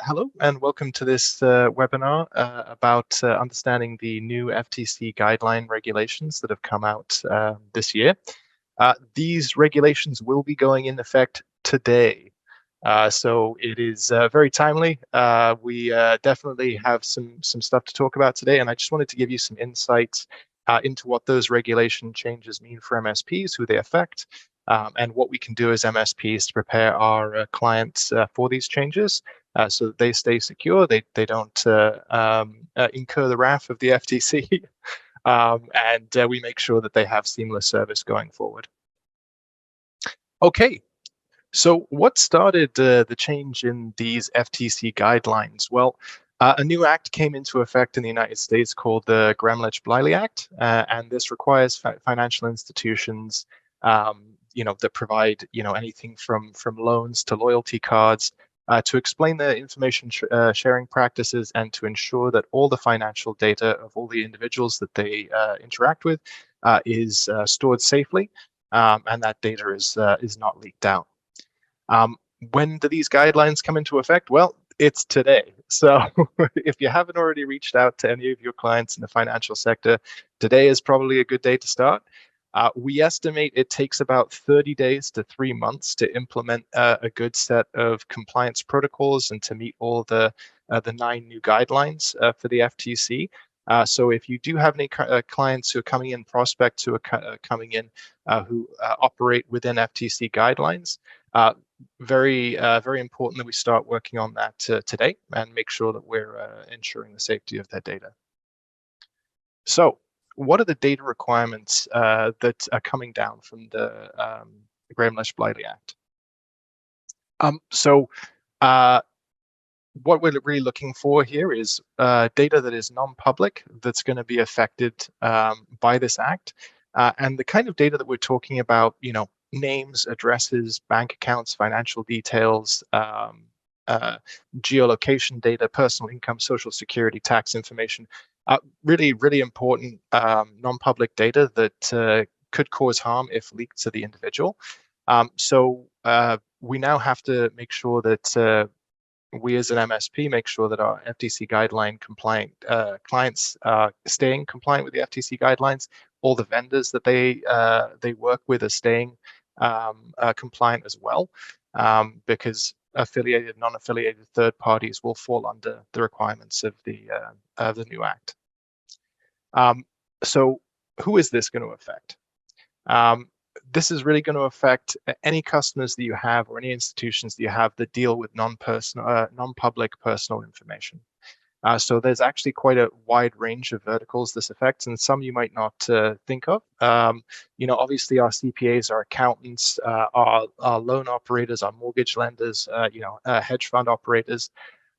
Hello and welcome to this webinar about understanding the new FTC guideline regulations that have come out this year. These regulations will be going in effect today, so it is very timely. We definitely have some stuff to talk about today, and I just wanted to give you some insights into what those regulation changes mean for MSPs, who they affect, and what we can do as MSPs to prepare our clients for these changes. So that they stay secure, they don't incur the wrath of the FTC, and we make sure that they have seamless service going forward. Okay, so what started the change in these FTC guidelines? Well, a new act came into effect in the United States called the Gramm-Leach-Bliley Act, and this requires financial institutions, that provide, anything from loans to loyalty cards, to explain their information sharing practices and to ensure that all the financial data of all the individuals that they interact with is stored safely, and that data is not leaked out. When do these guidelines come into effect? Well, it's today. So if you haven't already reached out to any of your clients in the financial sector, today is probably a good day to start. We estimate it takes about 30 days to 3 months to implement a good set of compliance protocols and to meet all the 9 new guidelines for the FTC. So if you do have any clients who are coming in, prospects who are coming in who operate within FTC guidelines, very important that we start working on that today and make sure that we're ensuring the safety of their data. So what are the data requirements that are coming down from the Gramm-Leach-Bliley Act? What we're really looking for here is data that is non-public that's going to be affected by this act, and the kind of data that we're talking about, names, addresses, bank accounts, financial details, geolocation data, personal income, social security, tax information, really, really important non-public data that could cause harm if leaked to the individual. So we now have to make sure that we as an MSP make sure that our FTC guideline compliant clients are staying compliant with the FTC guidelines. All the vendors that they work with are staying compliant as well, because affiliated, non-affiliated third parties will fall under the requirements of the new act. So who is this going to affect? This is really going to affect any customers that you have or any institutions that you have that deal with non-public personal information. So there's actually quite a wide range of verticals this affects, and some you might not think of. Obviously our CPAs, our accountants, our loan operators, our mortgage lenders, hedge fund operators.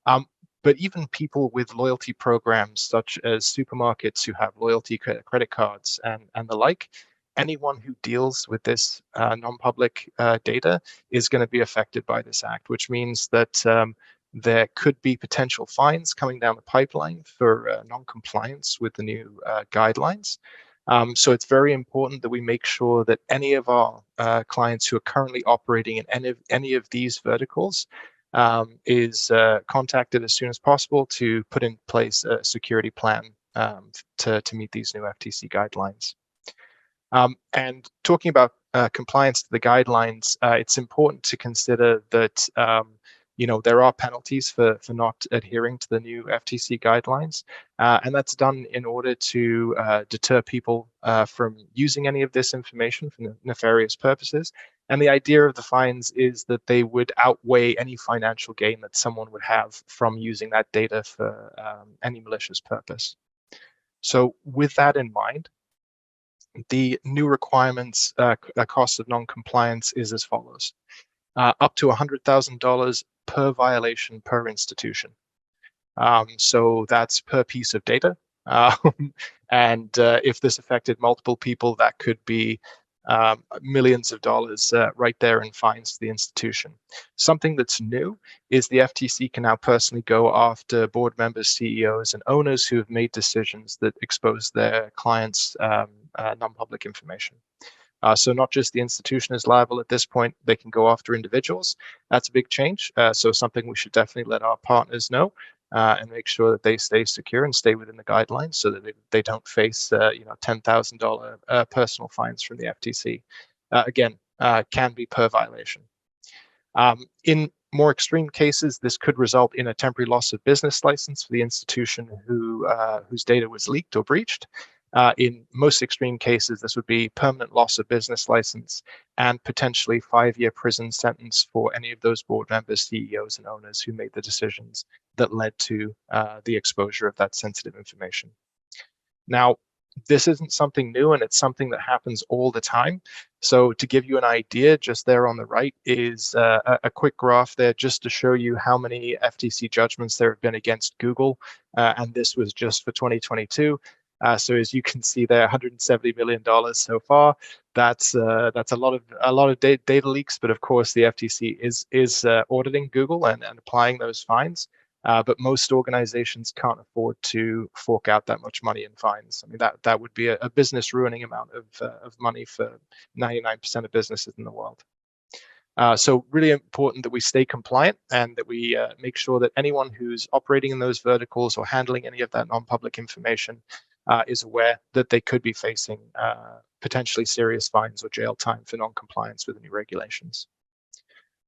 But even people with loyalty programs such as supermarkets who have loyalty credit cards and the like, anyone who deals with this non-public data is going to be affected by this act, which means that there could be potential fines coming down the pipeline for non-compliance with the new guidelines. So it's very important that we make sure that any of our clients who are currently operating in any of these verticals is contacted as soon as possible to put in place a security plan to meet these new FTC guidelines. And talking about compliance to the guidelines, it's important to consider that there are penalties for not adhering to the new FTC guidelines, and that's done in order to deter people from using any of this information for nefarious purposes. And the idea of the fines is that they would outweigh any financial gain that someone would have from using that data for any malicious purpose. So with that in mind, the new requirements, cost of non-compliance is as follows: up to $100,000 per violation per institution. So that's per piece of data. And if this affected multiple people, that could be millions of dollars right there in fines to the institution. Something that's new is the FTC can now personally go after board members, CEOs, and owners who have made decisions that expose their clients' non-public information. So not just the institution is liable at this point, they can go after individuals. That's a big change. So something we should definitely let our partners know and make sure that they stay secure and stay within the guidelines so that they don't face $10,000 personal fines from the FTC. Again, can be per violation. In more extreme cases, this could result in a temporary loss of business license for the institution whose data was leaked or breached. In most extreme cases, this would be permanent loss of business license and potentially 5-year prison sentence for any of those board members, CEOs, and owners who made the decisions that led to the exposure of that sensitive information. Now, this isn't something new, and it's something that happens all the time. So to give you an idea, just there on the right is a quick graph there just to show you how many FTC judgments there have been against Google, and this was just for 2022. So as you can see there, $170 million so far. That's a lot of data leaks, but of course the FTC is auditing Google and applying those fines. But most organizations can't afford to fork out that much money in fines. I mean, that would be a business ruining amount of money for 99% of businesses in the world. So really important that we stay compliant and that we make sure that anyone who's operating in those verticals or handling any of that non-public information is aware that they could be facing potentially serious fines or jail time for non-compliance with any regulations.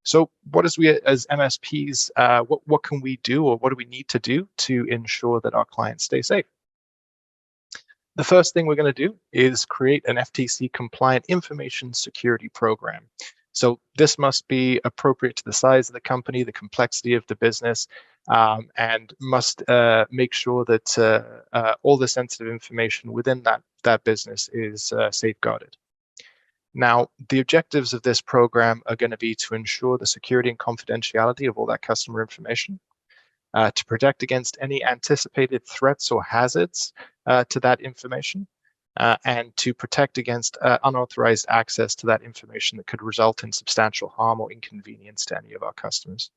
So what as we as MSPs, what can we do or what do we need to do to ensure that our clients stay safe? The first thing we're going to do is create an FTC compliant information security program. So this must be appropriate to the size of the company, the complexity of the business, and must make sure that all the sensitive information within that business is safeguarded. Now, the objectives of this program are going to be to ensure the security and confidentiality of all that customer information, to protect against any anticipated threats or hazards to that information, and to protect against unauthorized access to that information that could result in substantial harm or inconvenience to any of our customers.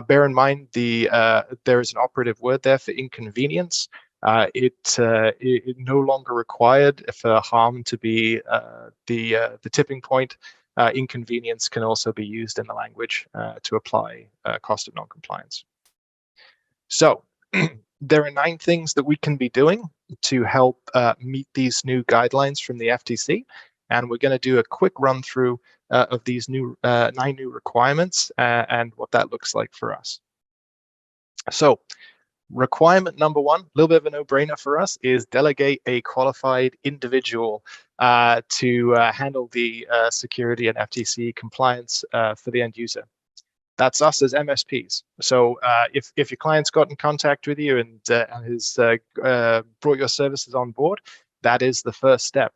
Bear in mind there is an operative word there for inconvenience. It no longer required for harm to be the tipping point. Inconvenience can also be used in the language to apply cost of non-compliance. So there are 9 things that we can be doing to help meet these new guidelines from the FTC. And we're going to do a quick run through of these 9 new requirements and what that looks like for us. So requirement number 1, a little bit of a no-brainer for us, is delegate a qualified individual to handle the security and FTC compliance for the end user. That's us as MSPs. So if your client's got in contact with you and has brought your services on board, that is the first step.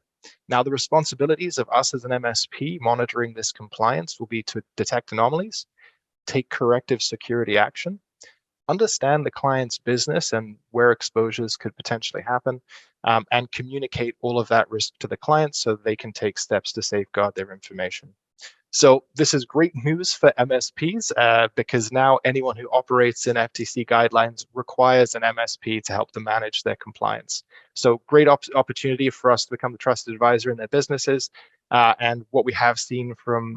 Now, the responsibilities of us as an MSP monitoring this compliance will be to detect anomalies, take corrective security action, understand the client's business and where exposures could potentially happen, and communicate all of that risk to the client so they can take steps to safeguard their information. So this is great news for MSPs because now anyone who operates in FTC guidelines requires an MSP to help them manage their compliance. So great opportunity for us to become the trusted advisor in their businesses. And what we have seen from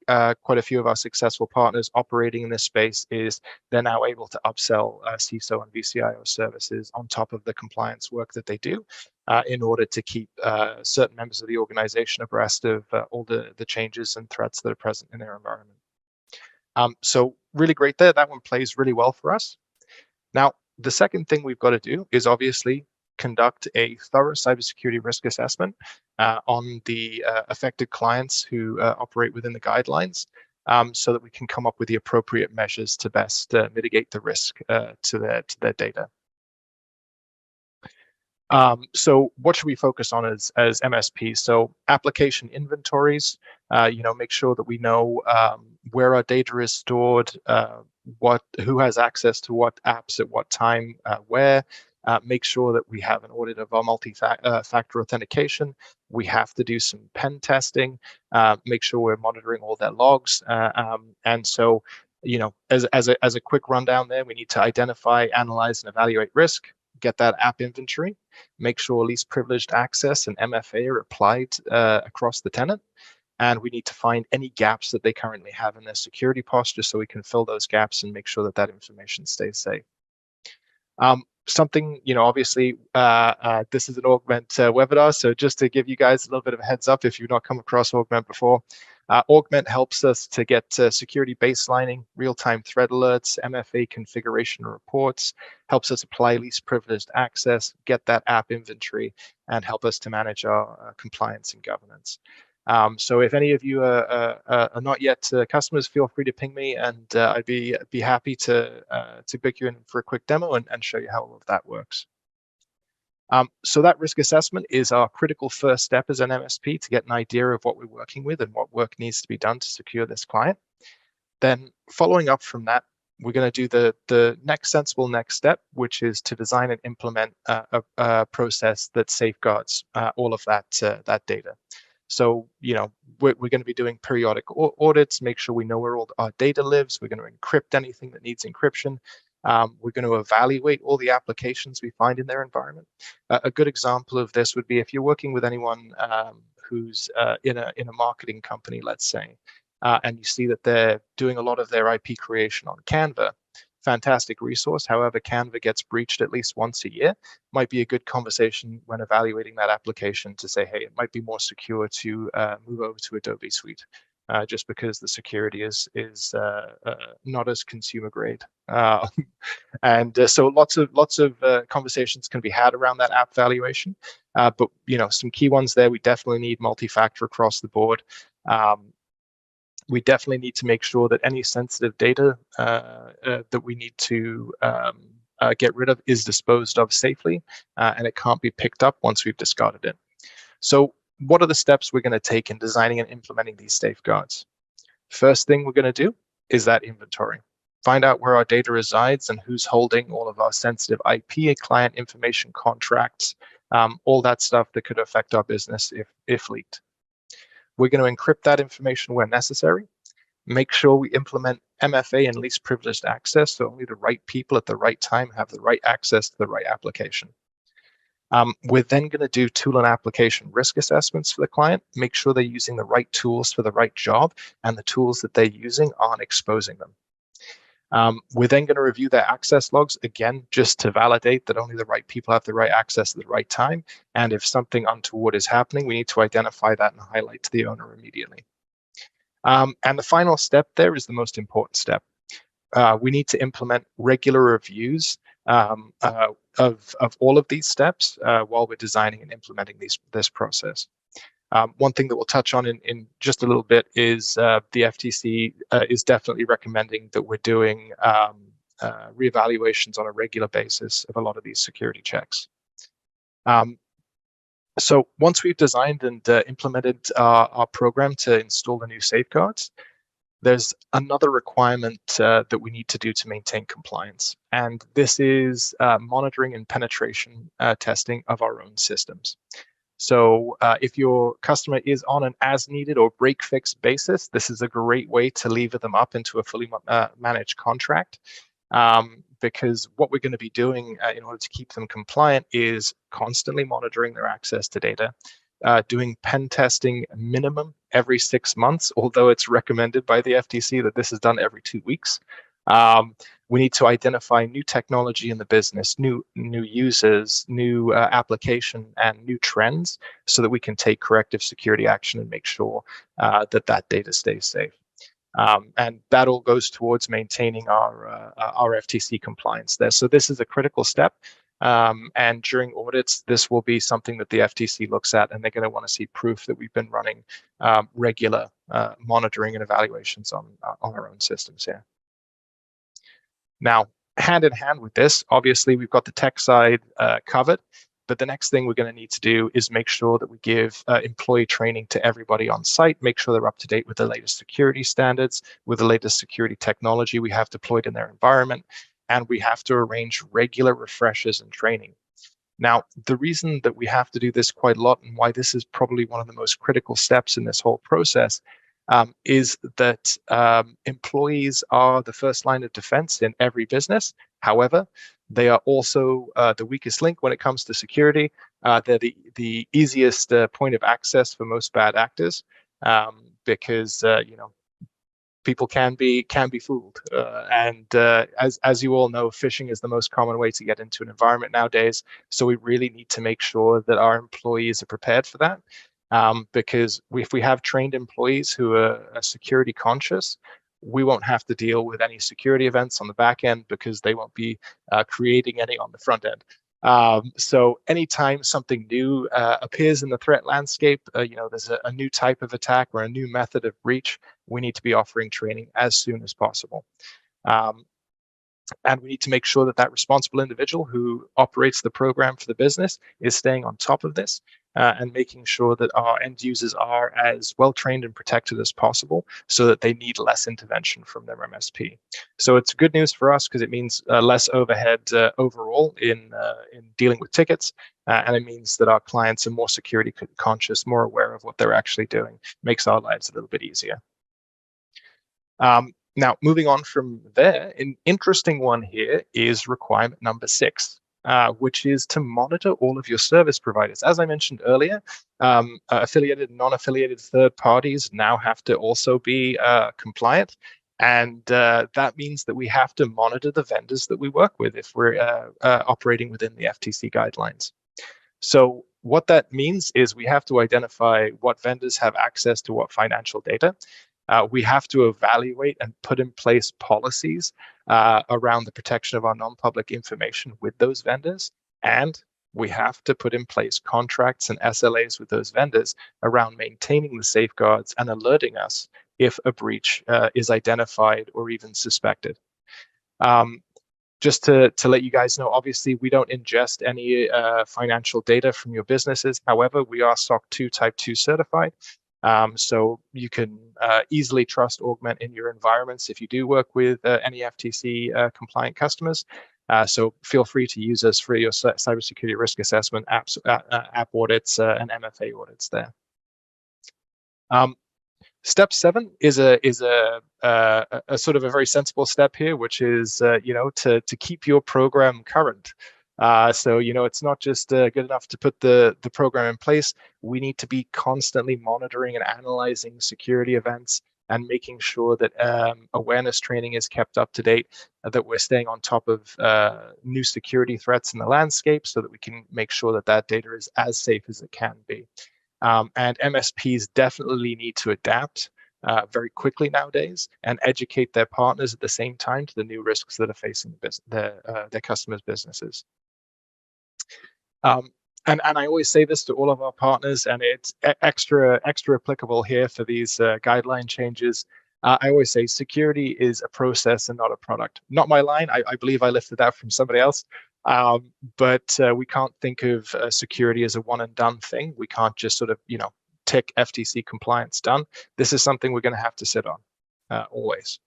quite a few of our successful partners operating in this space is they're now able to upsell CISO and VCIO services on top of the compliance work that they do in order to keep certain members of the organization abreast of all the changes and threats that are present in their environment. So really great there. That one plays really well for us. Now, the second thing we've got to do is obviously conduct a thorough cybersecurity risk assessment on the affected clients who operate within the guidelines so that we can come up with the appropriate measures to best mitigate the risk to their data. So what should we focus on as MSPs? So application inventories, make sure that we know where our data is stored, who has access to what apps at what time, where. Make sure that we have an audit of our multi-factor authentication. We have to do some pen testing, make sure we're monitoring all their logs. And so, as a quick rundown there, we need to identify, analyze, and evaluate risk. get that app inventory, make sure least privileged access and MFA are applied across the tenant. And we need to find any gaps that they currently have in their security posture so we can fill those gaps and make sure that that information stays safe. Something, obviously, this is an Augmentt webinar, so just to give you guys a little bit of a heads up if you've not come across Augmentt before, Augmentt helps us to get security baselining, real-time threat alerts, MFA configuration reports, helps us apply least privileged access, get that app inventory, and help us to manage our compliance and governance. So if any of you are not yet customers, feel free to ping me, and I'd be happy to book you in for a quick demo and show you how all of that works. So that risk assessment is our critical first step as an MSP to get an idea of what we're working with and what work needs to be done to secure this client. Then following up from that, we're going to do the next sensible next step, which is to design and implement a process that safeguards all of that data. So, we're going to be doing periodic audits, make sure we know where all our data lives. We're going to encrypt anything that needs encryption. We're going to evaluate all the applications we find in their environment. A good example of this would be if you're working with anyone who's in a marketing company, let's say, and you see that they're doing a lot of their IP creation on Canva. Fantastic resource. However, Canva gets breached at least once a year. Might be a good conversation when evaluating that application to say, hey, it might be more secure to move over to Adobe Suite, just because the security is not as consumer grade. And so lots of conversations can be had around that app valuation. But some key ones there. We definitely need multi-factor across the board. We definitely need to make sure that any sensitive data that we need to get rid of is disposed of safely, and it can't be picked up once we've discarded it. So what are the steps we're going to take in designing and implementing these safeguards? First thing we're going to do is that inventory. Find out where our data resides and who's holding all of our sensitive IP, client information, contracts, all that stuff that could affect our business if leaked. We're going to encrypt that information where necessary. Make sure we implement MFA and least privileged access so only the right people at the right time have the right access to the right application. We're then going to do tool and application risk assessments for the client, make sure they're using the right tools for the right job and the tools that they're using aren't exposing them. We're then going to review their access logs, again, just to validate that only the right people have the right access at the right time. And if something untoward is happening, we need to identify that and highlight to the owner immediately. And the final step there is the most important step. We need to implement regular reviews of all of these steps while we're designing and implementing this process. One thing that we'll touch on in just a little bit is the FTC is definitely recommending that we're doing reevaluations on a regular basis of a lot of these security checks. So once we've designed and implemented our program to install the new safeguards, there's another requirement that we need to do to maintain compliance. And this is monitoring and penetration testing of our own systems. So if your customer is on an as-needed or break-fix basis, this is a great way to lever them up into a fully managed contract, because what we're going to be doing in order to keep them compliant is constantly monitoring their access to data, doing pen testing minimum every 6 months, although it's recommended by the FTC that this is done every 2 weeks. We need to identify new technology in the business, new users, new application, and new trends so that we can take corrective security action and make sure that data stays safe. And that all goes towards maintaining our FTC compliance there. So this is a critical step. And during audits, this will be something that the FTC looks at, and they're going to want to see proof that we've been running regular monitoring and evaluations on our own systems here. Now, hand in hand with this, obviously, we've got the tech side covered, but the next thing we're going to need to do is make sure that we give employee training to everybody on site, make sure they're up to date with the latest security standards, with the latest security technology we have deployed in their environment, and we have to arrange regular refreshers and training. Now, the reason that we have to do this quite a lot and why this is probably one of the most critical steps in this whole process is that employees are the first line of defense in every business. However, They are also the weakest link when it comes to security. They're the easiest point of access for most bad actors, because people can be fooled. And as you all know, phishing is the most common way to get into an environment nowadays. So we really need to make sure that our employees are prepared for that. Because if we have trained employees who are security conscious, we won't have to deal with any security events on the back end because they won't be creating any on the front end. So anytime something new appears in the threat landscape, there's a new type of attack or a new method of breach, we need to be offering training as soon as possible. And we need to make sure that that responsible individual who operates the program for the business is staying on top of this and making sure that our end users are as well trained and protected as possible so that they need less intervention from their MSP. So it's good news for us because it means less overhead overall in dealing with tickets. And it means that our clients are more security conscious, more aware of what they're actually doing, makes our lives a little bit easier. Now, moving on from there, an interesting one here is requirement number 6, which is to monitor all of your service providers. As I mentioned earlier, affiliated and non-affiliated third parties now have to also be compliant. And that means that we have to monitor the vendors that we work with if we're operating within the FTC guidelines. So what that means is we have to identify what vendors have access to what financial data. We have to evaluate and put in place policies around the protection of our non-public information with those vendors. And we have to put in place contracts and SLAs with those vendors around maintaining the safeguards and alerting us if a breach is identified or even suspected. Just to let you guys know, obviously, we don't ingest any financial data from your businesses. However, we are SOC 2 Type 2 certified. So you can easily trust Augmentt in your environments if you do work with any FTC compliant customers. So feel free to use us for your cybersecurity risk assessment apps, app audits and MFA audits there. Step 7 is a sort of a very sensible step here, which is to keep your program current. So it's not just good enough to put the program in place. We need to be constantly monitoring and analyzing security events and making sure that awareness training is kept up to date, that we're staying on top of new security threats in the landscape so that we can make sure that that data is as safe as it can be. And MSPs definitely need to adapt very quickly nowadays and educate their partners at the same time to the new risks that are facing their customers' businesses. And I always say this to all of our partners, and it's extra applicable here for these guideline changes. I always say security is a process and not a product. Not my line. I believe I lifted that from somebody else. But we can't think of security as a one and done thing. We can't just sort of, tick FTC compliance done. This is something we're going to have to sit on always.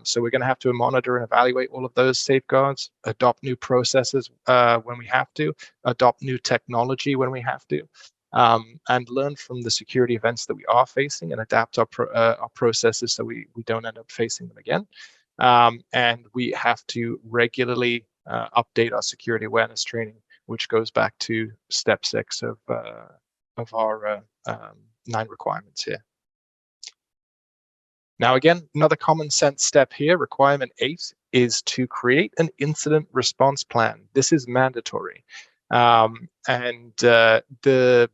So we're going to have to monitor and evaluate all of those safeguards, adopt new processes when we have to, adopt new technology when we have to, and learn from the security events that we are facing and adapt our processes so we don't end up facing them again. And we have to regularly update our security awareness training, which goes back to step 6 of our 9 requirements here. Now, again, another common sense step here, requirement 8, is to create an incident response plan. This is mandatory. And the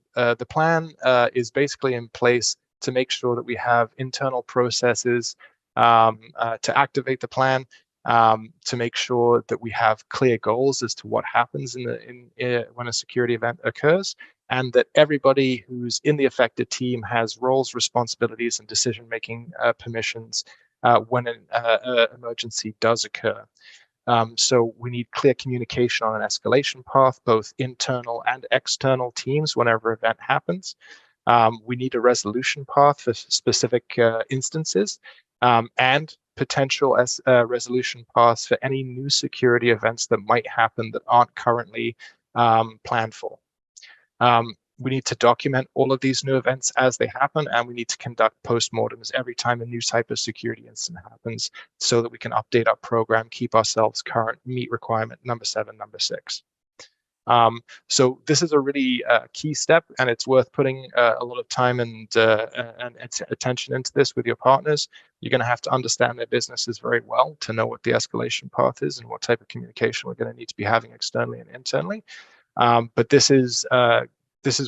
plan is basically in place to make sure that we have internal processes to activate the plan, to make sure that we have clear goals as to what happens when a security event occurs, and that everybody who's in the affected team has roles, responsibilities, and decision-making permissions when an emergency does occur. So we need clear communication on an escalation path, both internal and external teams whenever an event happens. We need a resolution path for specific instances, and potential resolution paths for any new security events that might happen that aren't currently planned for. We need to document all of these new events as they happen, and we need to conduct postmortems every time a new cybersecurity incident happens so that we can update our program, keep ourselves current, meet requirement number 7, number 6. So this is a really key step, and it's worth putting a lot of time and attention into this with your partners. You're going to have to understand their businesses very well to know what the escalation path is and what type of communication we're going to need to be having externally and internally. But this is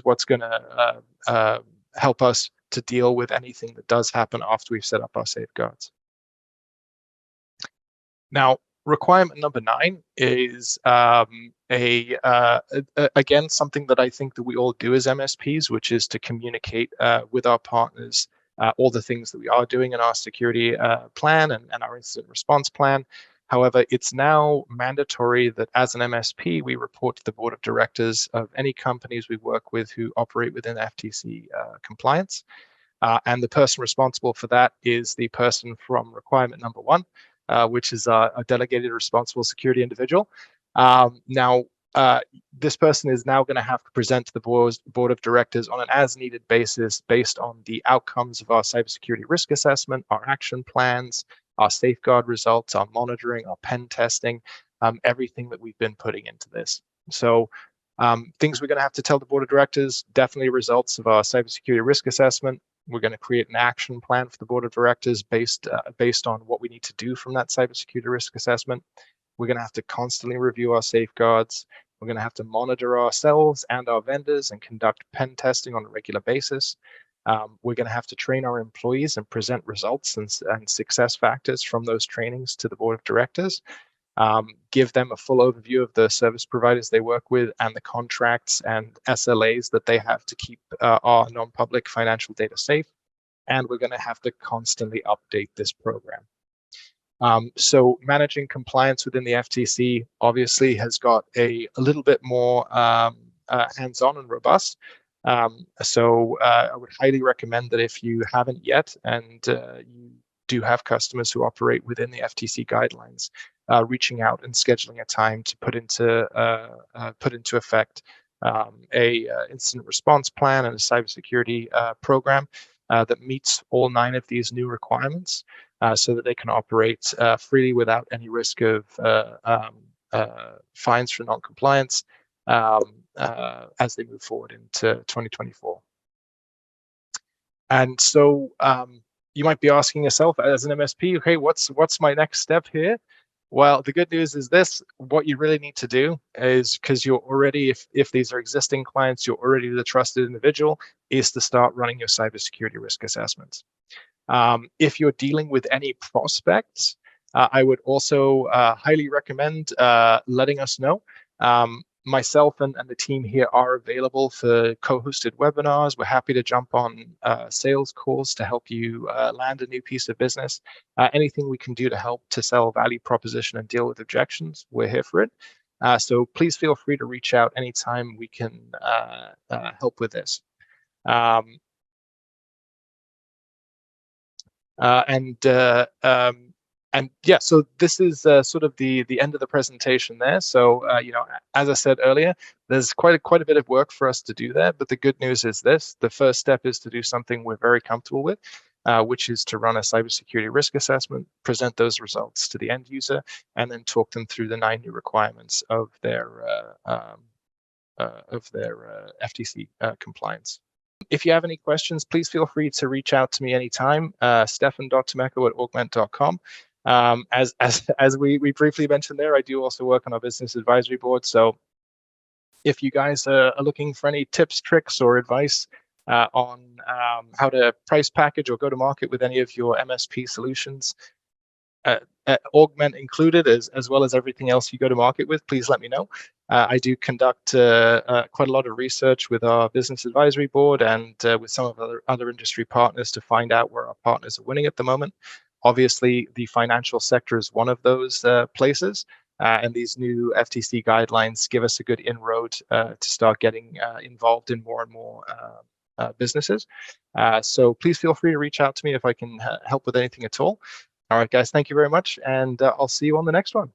what's going to help us to deal with anything that does happen after we've set up our safeguards. Now, requirement number 9 is again, something that I think that we all do as MSPs, which is to communicate with our partners all the things that we are doing in our security plan and our incident response plan. However, it's now mandatory that as an MSP, we report to the board of directors of any companies we work with who operate within FTC compliance. And the person responsible for that is the person from requirement number 1, which is a delegated responsible security individual. Now, this person is now going to have to present to the board of directors on an as-needed basis based on the outcomes of our cybersecurity risk assessment, our action plans, our safeguard results, our monitoring, our pen testing, everything that we've been putting into this. So things we're going to have to tell the board of directors, definitely results of our cybersecurity risk assessment. We're going to create an action plan for the board of directors based on what we need to do from that cybersecurity risk assessment. We're going to have to constantly review our safeguards. We're going to have to monitor ourselves and our vendors and conduct pen testing on a regular basis. We're going to have to train our employees and present results and success factors from those trainings to the board of directors. Give them a full overview of the service providers they work with and the contracts and SLAs that they have to keep our non-public financial data safe. And we're going to have to constantly update this program. So managing compliance within the FTC obviously has got a little bit more hands-on and robust. So I would highly recommend that if you haven't yet and you do have customers who operate within the FTC guidelines, reaching out and scheduling a time to put into effect a incident response plan and a cybersecurity program that meets all 9 of these new requirements, so that they can operate freely without any risk of fines for non-compliance as they move forward into 2024. And so you might be asking yourself as an MSP, okay, what's my next step here? Well, the good news is this: what you really need to do is, because you're already, if these are existing clients, you're already the trusted individual, is to start running your cybersecurity risk assessments. If you're dealing with any prospects, I would also highly recommend letting us know. Myself and the team here are available for co-hosted webinars. We're happy to jump on sales calls to help you land a new piece of business. Anything we can do to help to sell value proposition and deal with objections, we're here for it. So please feel free to reach out anytime we can help with this. And yeah, so this is sort of the end of the presentation there. So you know, as I said earlier, there's quite a bit of work for us to do there. But the good news is this: the first step is to do something we're very comfortable with, which is to run a cybersecurity risk assessment, present those results to the end user, and then talk them through the 9 new requirements of their FTC compliance. If you have any questions, please feel free to reach out to me anytime. Stefan.Tomeko@Augmentt.com. As we briefly mentioned there, I do also work on our business advisory board. So if you guys are looking for any tips, tricks, or advice on how to price, package, or go to market with any of your MSP solutions, Augmentt included, as well as everything else you go to market with, please let me know. I do conduct quite a lot of research with our business advisory board and with some of other industry partners to find out where our partners are winning at the moment. Obviously, the financial sector is one of those places, and these new FTC guidelines give us a good inroad to start getting involved in more and more businesses. So please feel free to reach out to me if I can help with anything at all. All right, guys, thank you very much, and I'll see you on the next one.